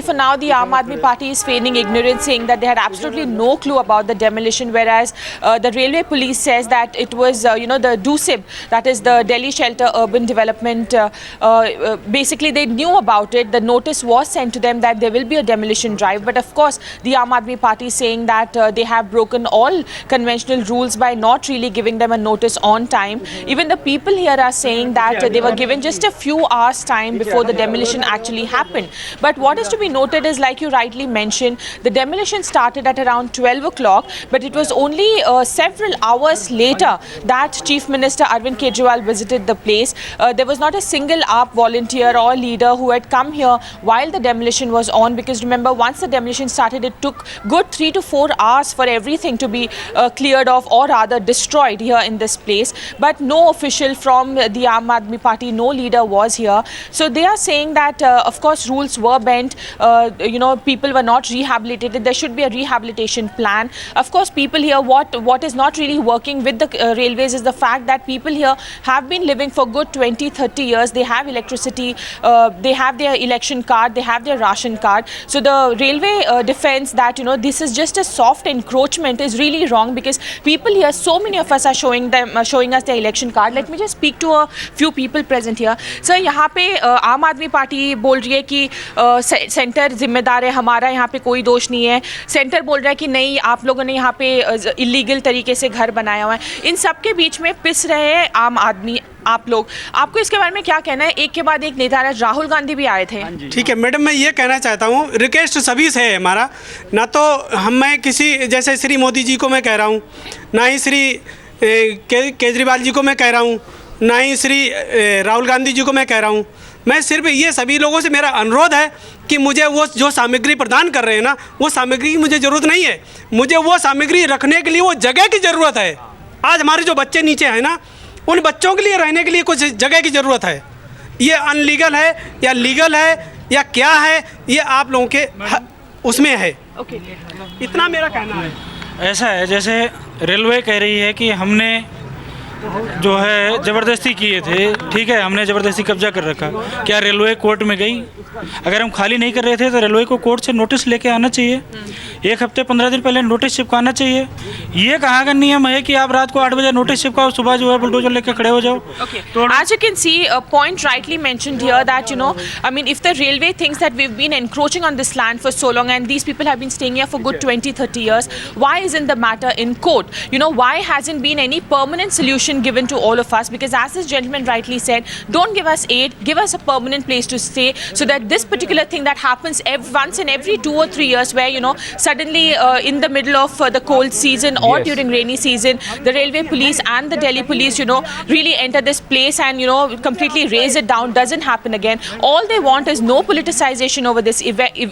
For now, the Aam Aadmi Party is feigning ignorance, saying that they had absolutely no clue about the demolition, whereas the railway police says that it was, the DUSIB, that is the Delhi Shelter Urban Development, basically they knew about it. The notice was sent to them that there will be a demolition drive. But of course, the Aam Aadmi Party is saying that they have broken all conventional rules by not really giving them a notice on time. Even the people here are saying that they were given just a few hours time before the demolition actually happened. But what is to be noted is, like you rightly mentioned, the demolition started at around 12 o'clock, but it was only several hours later that Chief Minister Arvind Kejriwal visited the place. There was not a single AAP volunteer or leader who had come here while the demolition was on, because remember, once the demolition started, it took good 3 to 4 hours for everything to be cleared off, or rather destroyed here in this place. But no official from the Aam Aadmi Party, no leader was here. So they are saying that, of course, rules were bent. People were not rehabilitated. There should be a rehabilitation plan. Of course, people here, what is not really working with the railways is the fact that people here have been living for good 20-30 years. They have electricity, they have their election card, they have their ration card. So the railway defense that, this is just a soft encroachment is really wrong, because people here, so many of us are showing us their election card. Let me just speak to a few people present here. Sir, यहाँ पे आम आदमी party बोल रही है कि centre जिम्मेदार है, हमारा यहाँ पे कोई दोष नहीं है. सेंटर बोल रहा है कि नहीं, आप लोगों ने यहाँ पे इलीगल तरीके से घर बनाया हुआ है. इन सब के बीच में पिस रहे हैं आम आदमी, आप लोग. आपको इसके बारे में क्या कहना है? एक के बाद एक नेता, राहुल गांधी भी आए थे. ठीक है मैडम, मैं ये कहना चाहता हूँ, रिक्वेस्ट सभी से है हमारा, ना तो मैं किसी जैसे श्री मोदी जी को मैं कह रहा हूँ, ना ही श्री केजरीवाल जी को मैं कह रहा हूँ, ना ही श्री राहुल गांधी जी को मैं कह रहा हूँ. मैं सिर्फ ये सभी लोगों से मेरा अनुरोध है कि मुझे वो जो सामग्री प्रदान कर रहे हैं ना, वो सामग्री की मुझे ज़रूरत नहीं है. मुझे वो सामग्री रखने के लिए वो जगह की ज़रूरत है. आज हमारे जो बच्चे नीचे हैं ना, उन बच्चों के लिए रहने के लिए कुछ जगह की ज़रूरत है. ये अनलीगल है या लीगल है या क्या है, ये आप लोगों के उसमें है. इतना मेरा कहना है. ऐसा है जैसे रेलवे कह रही है कि हमने जो है ज़बरदस्ती किए थे. ठीक है, हमने ज़बरदस्ती कब्जा कर रखा. क्या रेलवे कोर्ट में गई? अगर हम खाली नहीं कर रहे थे तो रेलवे को कोर्ट से नोटिस लेके आना चाहिए. 1 हफ्ते 15 दिन पहले नोटिस चिपकाना चाहिए. ये कहाँ का नियम है कि आप रात को 8 बजे नोटिस चिपकाओ, सुबह जो है बुलडोजर लेके खड़े हो जाओ. As you can see, a point rightly mentioned here that, if the railway thinks that we've been encroaching on this land for so long and these people have been staying here for good 20-30 years, why isn't the matter in court? Why hasn't been any permanent solution given to all of us? Because as this gentleman rightly said, don't give us aid, give us a permanent place to stay, so that this particular thing that happens once in every 2 or 3 years, where suddenly in the middle of the cold season or during rainy season, the railway police and the Delhi police really enter this place and completely raise it down, doesn't happen again. All they want is no politicization over this event.